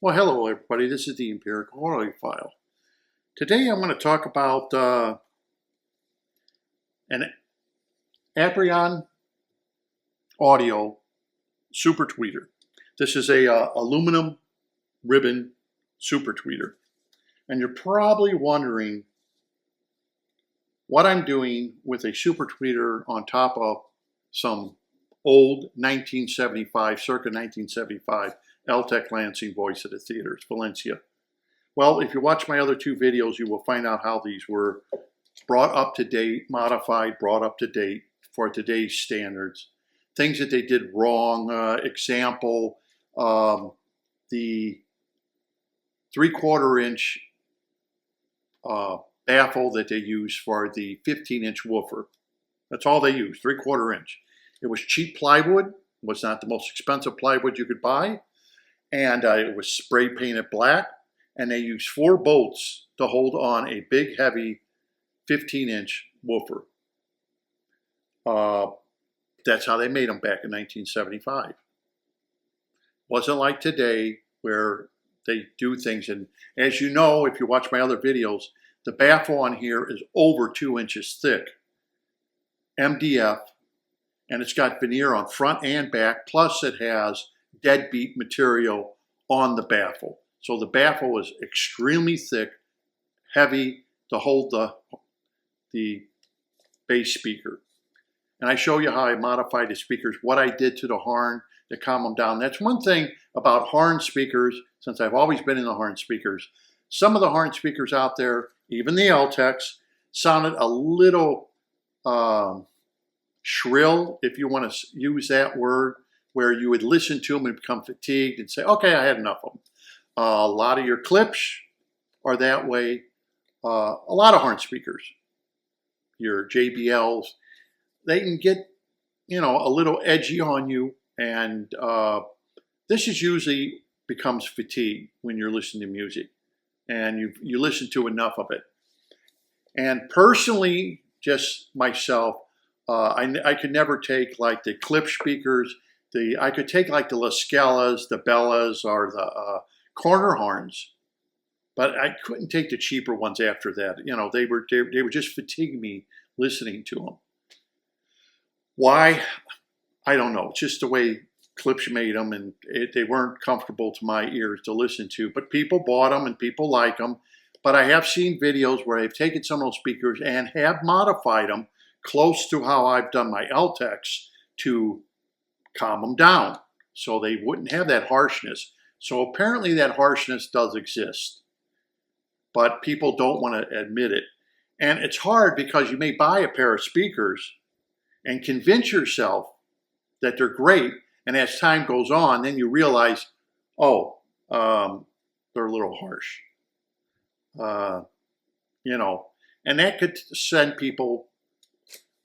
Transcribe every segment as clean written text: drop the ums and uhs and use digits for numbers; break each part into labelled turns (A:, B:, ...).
A: Well, hello everybody, this is the Empirical audiophile. Today I'm going to talk about an Aperion audio super tweeter. This is a aluminum ribbon super tweeter. And you're probably wondering what I'm doing with a super tweeter on top of some old 1975, circa 1975 Altec Lancing voice at the theaters, Valencia. Well, if you watch my other two videos, you will find out how these were brought up to date, modified, brought up to date for today's standards. Things that they did wrong. Example, the 3/4 inch baffle that they use for the 15-inch woofer. That's all they used, 3/4 inch. It was cheap plywood, was not the most expensive plywood you could buy. And it was spray painted black, and they used 4 bolts to hold on a big, heavy 15-inch woofer. That's how they made them back in 1975. Wasn't like today where they do things. And as you know, if you watch my other videos, the baffle on here is over 2 inches thick, MDF, and it's got veneer on front and back, plus it has deadbeat material on the baffle. So the baffle is extremely thick, heavy to hold the bass speaker. And I show you how I modified the speakers, what I did to the horn to calm them down. That's one thing about horn speakers, since I've always been in the horn speakers. Some of the horn speakers out there, even the Altecs, sounded a little shrill, if you want to use that word, where you would listen to them and become fatigued and say, okay, I had enough of them. A lot of your clips are that way. A lot of horn speakers, your JBLs, they can get, a little edgy on you. And this is usually becomes fatigue when you're listening to music and you listen to enough of it. And personally, just myself, I could never take like the clip speakers. I could take like the La Scalas, the Bellas, or the corner horns, but I couldn't take the cheaper ones after that. They would just fatigue me listening to them. Why? I don't know. It's just the way Klipsch made them, and they weren't comfortable to my ears to listen to. But people bought them, and people like them. But I have seen videos where I've taken some of those speakers and have modified them close to how I've done my Altecs to calm them down so they wouldn't have that harshness. So apparently that harshness does exist, but people don't want to admit it. And it's hard because you may buy a pair of speakers and convince yourself that they're great, and as time goes on, then you realize, oh, they're a little harsh. And that could send people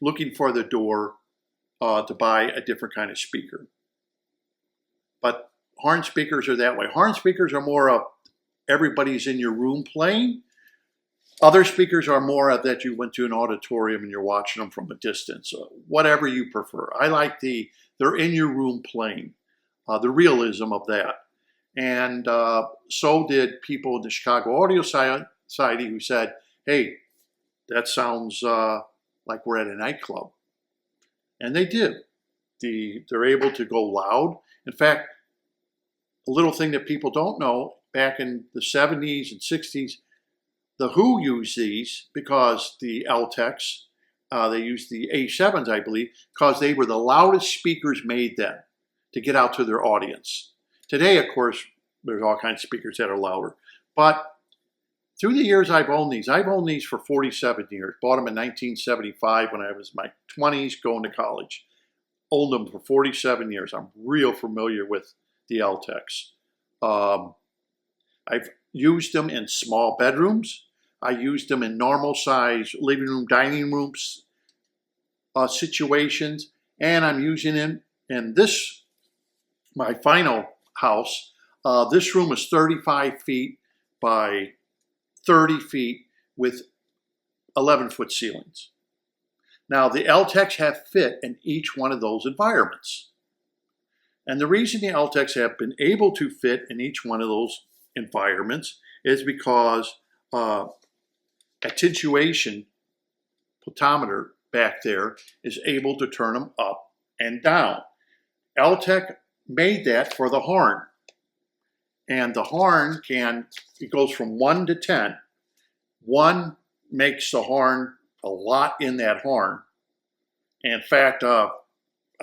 A: looking for the door to buy a different kind of speaker. But horn speakers are that way. Horn speakers are more of everybody's in your room playing. Other speakers are more of that you went to an auditorium and you're watching them from a distance. Whatever you prefer. I like they're in your room playing. The realism of that. And so did people in the Chicago Audio Society who said, hey, that sounds like we're at a nightclub. And they did. They're able to go loud. In fact, a little thing that people don't know, back in the 70s and 60s, the Who used these because the Altecs, they used the A7s, I believe, because they were the loudest speakers made then to get out to their audience. Today, of course, there's all kinds of speakers that are louder. But through the years I've owned these for 47 years. Bought them in 1975 when I was in my 20s going to college. Owned them for 47 years. I'm real familiar with the Altecs. I've used them in small bedrooms. I used them in normal size living room, dining rooms situations. And I'm using them in this, my final house. This room is 35 feet by 30 feet with 11-foot ceilings. Now, the Altecs have fit in each one of those environments. And the reason the Altecs have been able to fit in each one of those environments is because attenuation potentiometer back there is able to turn them up and down. Altec made that for the horn. And the horn it goes from 1 to 10. 1 makes the horn a lot in that horn. In fact, I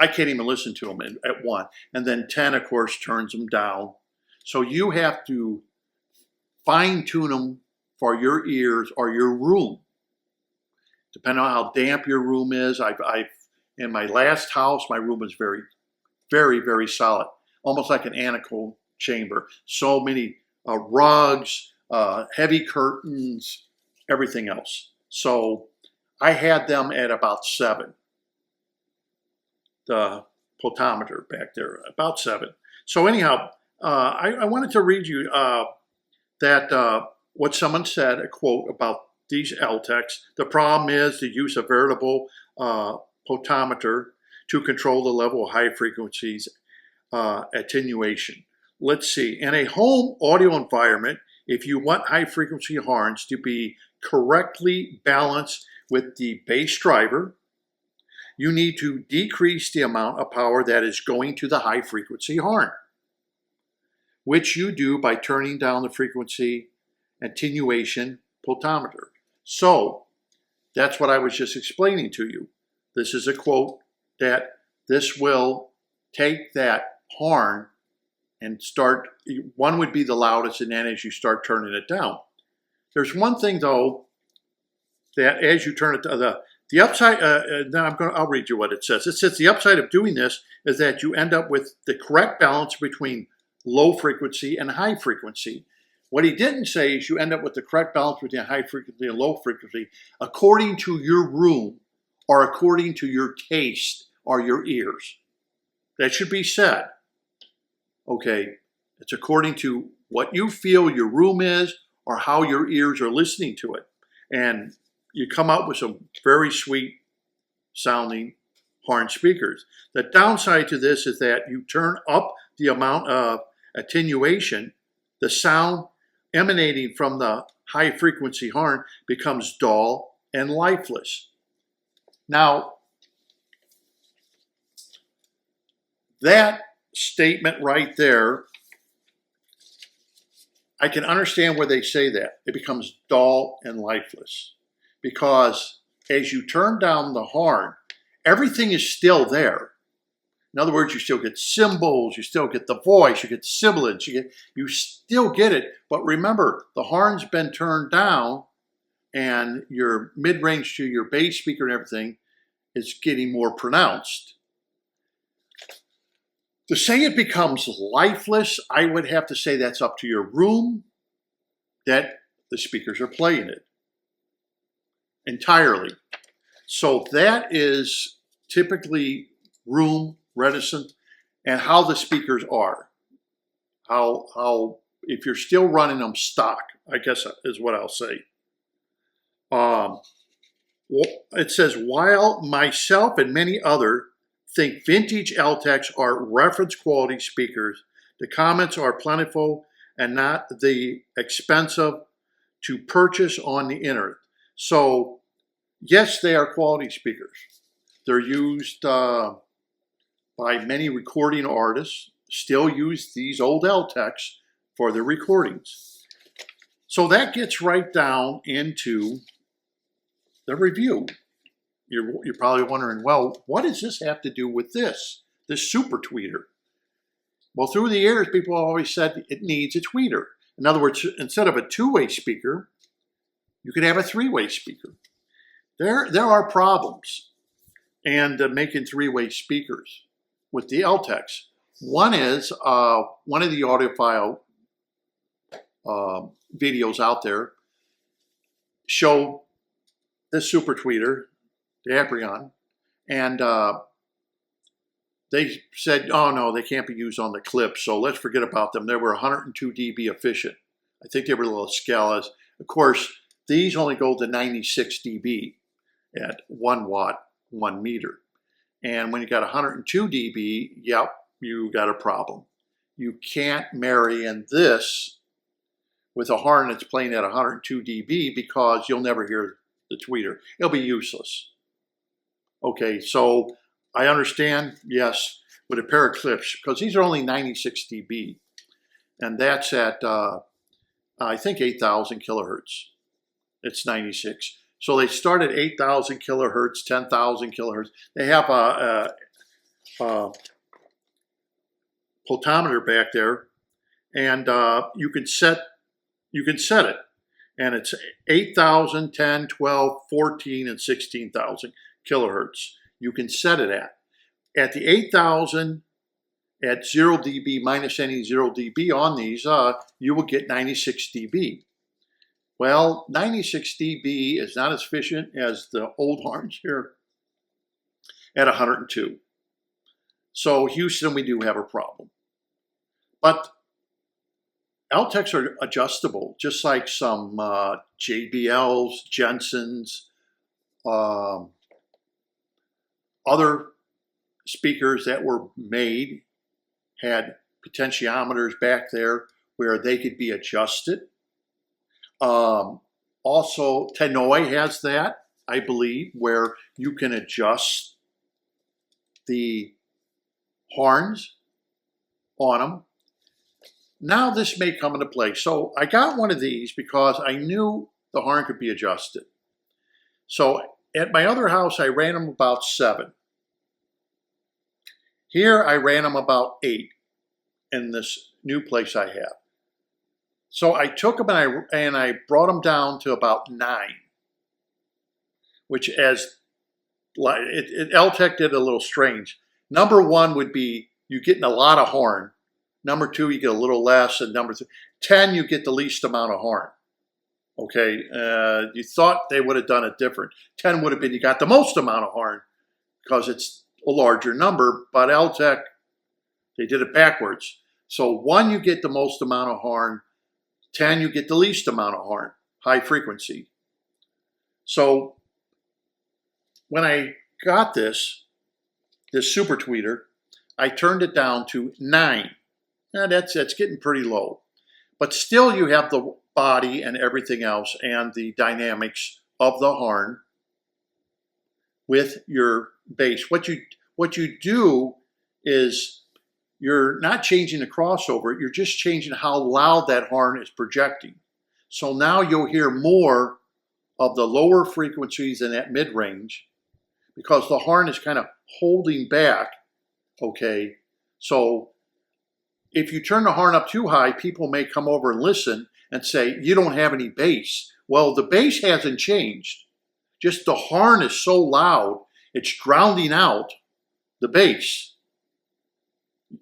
A: can't even listen to them at 1. And then 10, of course, turns them down. So you have to fine tune them for your ears or your room. Depending on how damp your room is. In my last house, my room was very, very, very solid. Almost like an anechoic chamber. So many rugs, heavy curtains, everything else. So I had them at about 7. The potentiometer back there, about 7. So anyhow, I wanted to read you that what someone said, a quote about these Altecs. The problem is the use of variable potentiometer to control the level of high frequencies attenuation. Let's see, in a home audio environment, if you want high frequency horns to be correctly balanced with the bass driver, you need to decrease the amount of power that is going to the high frequency horn, which you do by turning down the frequency attenuation potentiometer. So that's what I was just explaining to you. This is a quote that this will take that horn and start, 1 would be the loudest, and then as you start turning it down. There's one thing though, that as you turn it to the upside, then I'll read you what it says. It says the upside of doing this is that you end up with the correct balance between low frequency and high frequency. What he didn't say is you end up with the correct balance between high frequency and low frequency according to your room or according to your taste or your ears. That should be said. Okay, it's according to what you feel your room is or how your ears are listening to it. And you come out with some very sweet sounding horn speakers. The downside to this is that you turn up the amount of attenuation, the sound emanating from the high frequency horn becomes dull and lifeless. Now, that statement right there, I can understand where they say that. It becomes dull and lifeless. Because as you turn down the horn, everything is still there. In other words, you still get cymbals, you still get the voice, you get sibilants, you still get it. But remember, the horn's been turned down and your mid-range to your bass speaker and everything is getting more pronounced. To say it becomes lifeless, I would have to say that's up to your room that the speakers are playing it entirely. So that is typically room reticent and how the speakers are. How if you're still running them stock, I guess is what I'll say. It says, while myself and many others think vintage Altecs are reference quality speakers, the comments are plentiful and not the expensive to purchase on the internet. So yes, they are quality speakers. They're used by many recording artists, still use these old Altecs for their recordings. So that gets right down into the review. You're probably wondering, well, what does this have to do with this super tweeter? Well, through the years, people always said it needs a tweeter. In other words, instead of a two-way speaker, you could have a three-way speaker. There are problems and making three-way speakers with the Altecs. One is one of the audiophile videos out there show this super tweeter, the Aperion, and they said, oh no, they can't be used on the clip, so let's forget about them. They were 102 dB efficient. I think they were a little scalas. Of course, these only go to 96 dB at 1 watt, 1 meter. And when you got 102 dB, yep, you got a problem. You can't marry in this with a horn that's playing at 102 dB because you'll never hear the tweeter. It'll be useless. Okay, so I understand, yes, with a pair of clips, because these are only 96 dB, and that's at, I think, 8,000 kilohertz. It's 96. So they start at 8,000 kilohertz, 10,000 kilohertz. They have a potentiometer back there, and you can set it, and it's 8,000, 10, 12, 14, and 16,000 kilohertz. You can set it at the 8,000 at 0 dB minus any 0 dB on these, you will get 96 dB. Well, 96 dB is not as efficient as the old horns here at 102. So Houston, we do have a problem. But Altecs are adjustable, just like some JBLs, Jensen's, other speakers that were made had potentiometers back there where they could be adjusted. Also, Tannoy has that, I believe, where you can adjust the horns on them. Now this may come into play. So I got one of these because I knew the horn could be adjusted. So at my other house, I ran them about 7. Here I ran them about 8 in this new place I have. So I took them and I brought them down to about 9, which Altec did a little strange. Number 1 would be you getting a lot of horn. Number 2, you get a little less, and number 3, 10, you get the least amount of horn. Okay, you thought they would have done it different. 10 would have been you got the most amount of horn because it's a larger number, but Altec, they did it backwards. So 1, you get the most amount of horn. 10, you get the least amount of horn, high frequency. So when I got this super tweeter, I turned it down to 9. Now that's getting pretty low. But still you have the body and everything else and the dynamics of the horn with your bass. What you do is you're not changing the crossover, you're just changing how loud that horn is projecting. So now you'll hear more of the lower frequencies in that mid-range because the horn is kind of holding back, okay? So if you turn the horn up too high, people may come over and listen and say, you don't have any bass. Well, the bass hasn't changed. Just the horn is so loud, it's drowning out the bass.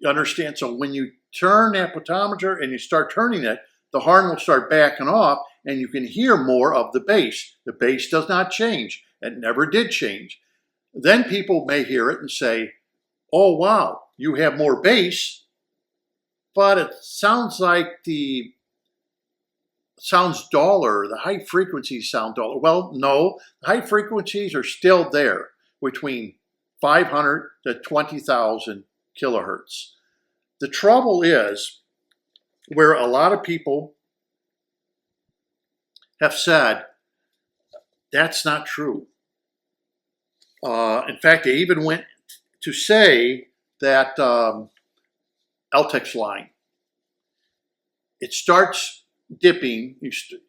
A: You understand? So when you turn that potentiometer and you start turning it, the horn will start backing off and you can hear more of the bass. The bass does not change. It never did change. Then people may hear it and say, oh, wow, you have more bass, but it sounds like sounds duller. The high frequencies sound duller. Well, no, the high frequencies are still there between 500 to 20,000 kilohertz. The trouble is where a lot of people have said that's not true. In fact, they even went to say that Altec's line, it starts dipping,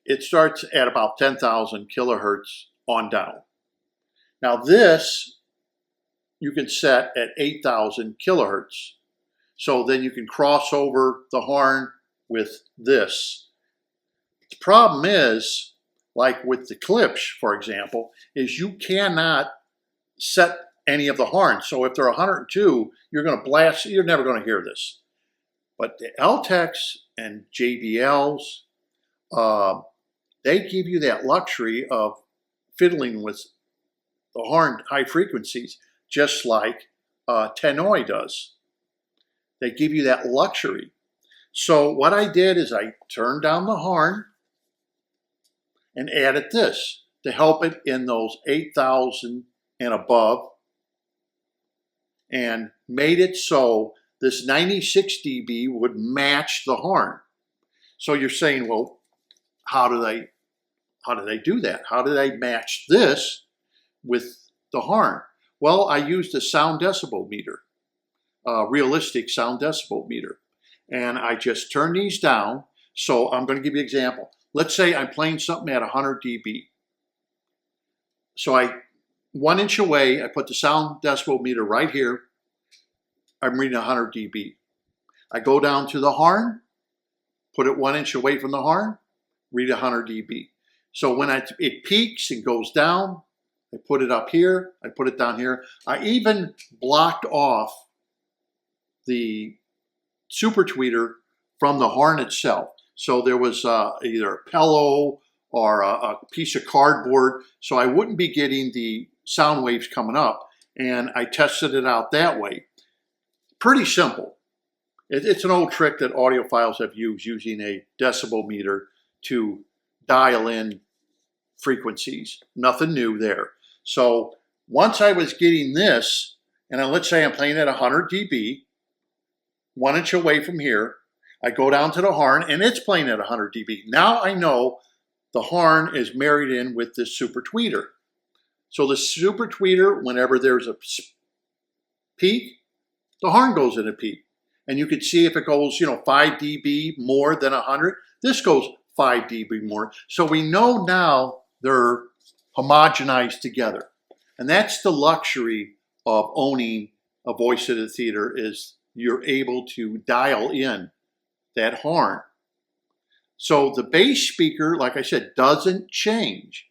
A: it starts at about 10,000 kilohertz on down. Now this you can set at 8,000 kilohertz. So then you can cross over the horn with this. The problem is, like with the clips, for example, is you cannot set any of the horns. So if they're 102, you're going to blast, you're never going to hear this. But the Altecs and JBLs, they give you that luxury of fiddling with the horn high frequencies, just like Tannoy does. They give you that luxury. So what I did is I turned down the horn and added this to help it in those 8,000 and above, and made it so this 96 dB would match the horn. So you're saying, well, how do they do that? How do they match this with the horn? Well, I used a sound decibel meter, a realistic sound decibel meter. And I just turn these down. So I'm going to give you an example. Let's say I'm playing something at 100 dB. So 1 inch away, I put the sound decibel meter right here. I'm reading 100 dB. I go down to the horn, put it 1 inch away from the horn, read 100 dB. So when it peaks and goes down, I put it up here, I put it down here. I even blocked off the super tweeter from the horn itself. So there was either a pillow or a piece of cardboard, so I wouldn't be getting the sound waves coming up, and I tested it out that way. Pretty simple. It's an old trick that audiophiles have used, using a decibel meter to dial in frequencies. Nothing new there. So once I was getting this, and let's say I'm playing at 100 dB, 1 inch away from here, I go down to the horn and it's playing at 100 dB. Now I know the horn is married in with this super tweeter. So the super tweeter, whenever there's a peak, the horn goes in a peak. And you can see if it goes, 5 dB more than 100, this goes 5 dB more. So we know now they're homogenized together. And that's the luxury of owning a voice at a theater, is you're able to dial in that horn. So the bass speaker, like I said, doesn't change.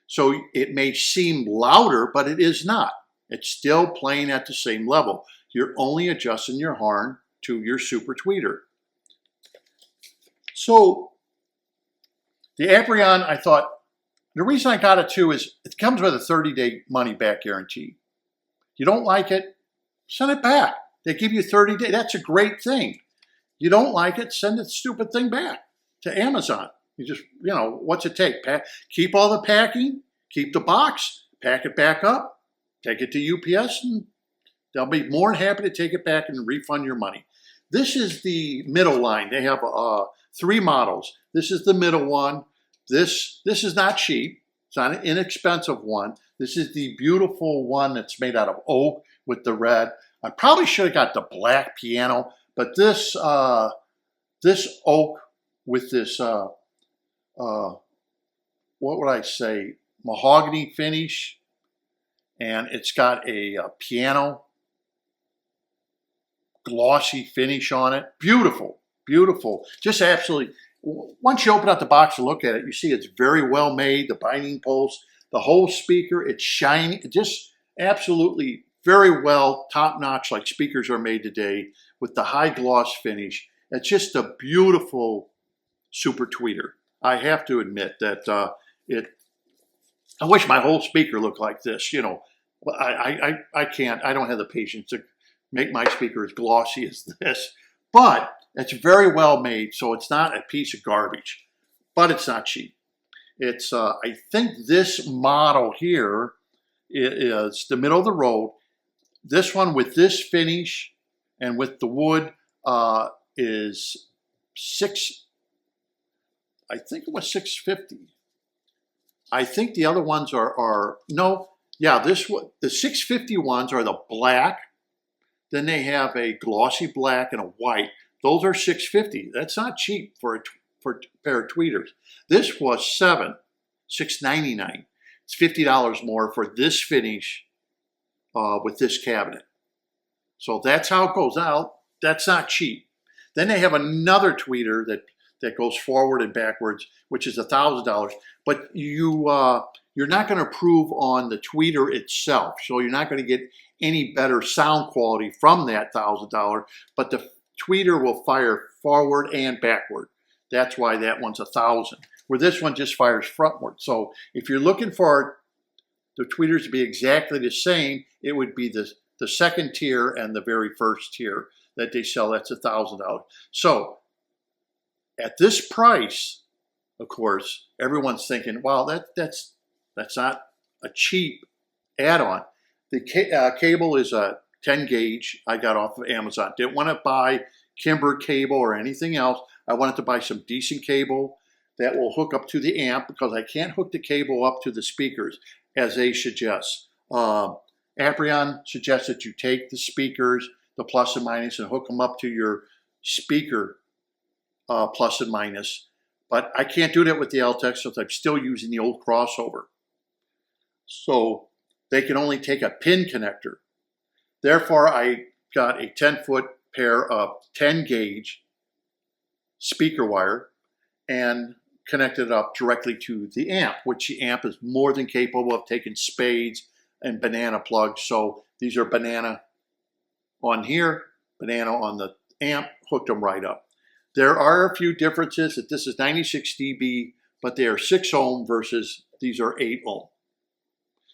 A: So it may seem louder, but it is not. It's still playing at the same level. You're only adjusting your horn to your super tweeter. So the Aperion, I thought, the reason I got it too is it comes with a 30-day money-back guarantee. You don't like it, send it back. They give you 30 days. That's a great thing. You don't like it, send the stupid thing back to Amazon. You just, what's it take? Keep all the packing, keep the box, pack it back up, take it to UPS, and they'll be more than happy to take it back and refund your money. This is the middle line. They have 3 models. This is the middle one. This is not cheap. It's not an inexpensive one. This is the beautiful one that's made out of oak with the red. I probably should have got the black piano, but this oak with this, what would I say, mahogany finish, and it's got a piano glossy finish on it. Beautiful, beautiful. Just absolutely. Once you open up the box and look at it, you see it's very well made. The binding posts, the whole speaker, it's shiny. Just absolutely very well, top-notch, like speakers are made today, with the high gloss finish. It's just a beautiful super tweeter. I have to admit that I wish my whole speaker looked like this. I can't. I don't have the patience to make my speaker as glossy as this. But it's very well made, so it's not a piece of garbage. But it's not cheap. It's I think this model here is the middle of the road. This one with this finish and with the wood is I think it was $650. I think the other ones are no, yeah, the $650 ones are the black. Then they have a glossy black and a white. Those are $650. That's not cheap for a pair of tweeters. This was $699. It's $50 more for this finish with this cabinet. So that's how it goes out. That's not cheap. Then they have another tweeter that goes forward and backwards, which is $1,000. But you're not going to improve on the tweeter itself. So you're not going to get any better sound quality from that $1,000. But the tweeter will fire forward and backward. That's why that one's $1,000. Where this one just fires frontward. So if you're looking for the tweeters to be exactly the same, it would be the second tier and the very first tier that they sell. That's $1,000. So at this price, of course, everyone's thinking, "Wow, that's not a cheap add-on." The Kable is a 10 gauge I got off of Amazon. Didn't want to buy Kimber cable or anything else. I wanted to buy some decent cable that will hook up to the amp, because I can't hook the cable up to the speakers as they suggest. Aperion suggests that you take the speakers, the plus and minus, and hook them up to your speaker plus and minus. But I can't do that with the Altec, so I'm still using the old crossover. So they can only take a pin connector. Therefore, I got a 10-foot pair of 10 gauge speaker wire and connected it up directly to the amp, which the amp is more than capable of taking spades and banana plugs. So these are banana on here, banana on the amp, hooked them right up. There are a few differences that this is 96 dB, but they are 6 ohm versus these are 8 ohm.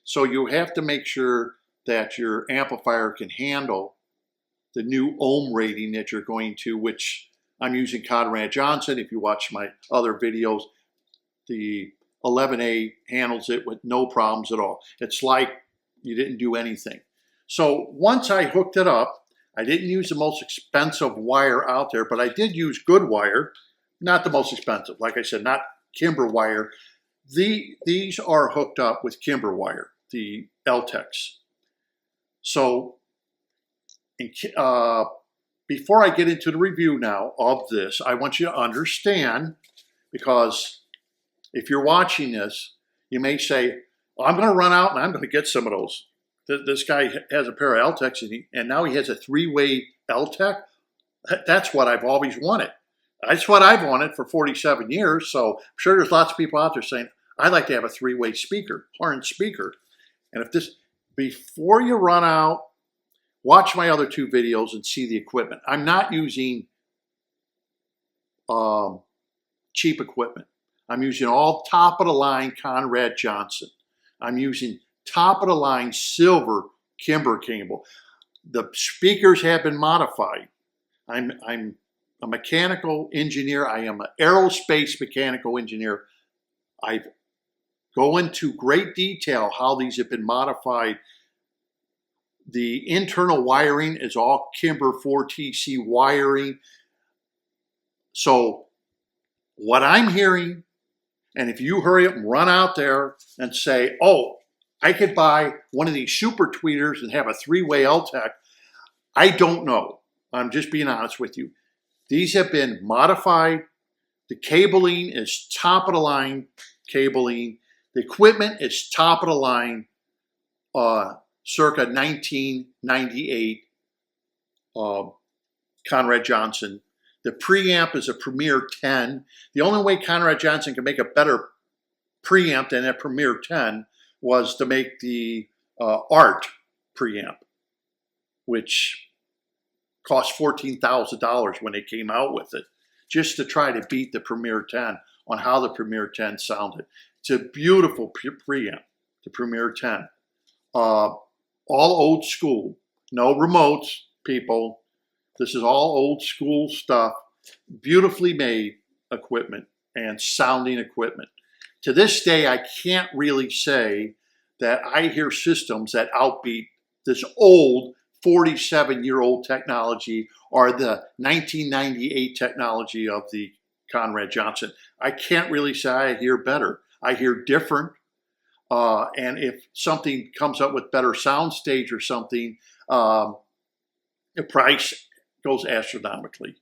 A: So you have to make sure that your amplifier can handle the new ohm rating that you're going to, which I'm using Conrad Johnson. If you watch my other videos, the 11A handles it with no problems at all. It's like you didn't do anything. So once I hooked it up, I didn't use the most expensive wire out there, but I did use good wire, not the most expensive. Like I said, not Kimber wire. These are hooked up with Kimber wire, the Altecs. So before I get into the review now of this, I want you to understand, because if you're watching this, you may say, well, I'm going to run out and I'm going to get some of those. This guy has a pair of Altecs and now he has a 3-way Altec. That's what I've always wanted. That's what I've wanted for 47 years. So I'm sure there's lots of people out there saying, I'd like to have a 3-way speaker, horn speaker. And if this, before you run out, watch my other 2 videos and see the equipment. I'm not using cheap equipment. I'm using all top of the line Conrad Johnson. I'm using top of the line silver Kimber cable. The speakers have been modified. I'm a mechanical engineer. I am an aerospace mechanical engineer. I go into great detail how these have been modified. The internal wiring is all Kimber 4TC wiring. So what I'm hearing, and if you hurry up and run out there and say, oh, I could buy one of these super tweeters and have a 3-way Altec, I don't know. I'm just being honest with you. These have been modified. The cabling is top of the line cabling. The equipment is top of the line, circa 1998 Conrad Johnson. The preamp is a Premier 10. The only way Conrad Johnson can make a better preamp than a Premier 10 was to make the Art preamp, which cost $14,000 when they came out with it, just to try to beat the Premier 10 on how the Premier 10 sounded. It's a beautiful preamp, the Premier 10. All old school, no remotes, people. This is all old school stuff, beautifully made equipment and sounding equipment. To this day, I can't really say that I hear systems that outbeat this old 47-year-old technology or the 1998 technology of the Conrad Johnson. I can't really say I hear better. I hear different. And if something comes up with better soundstage or something, the price goes astronomically.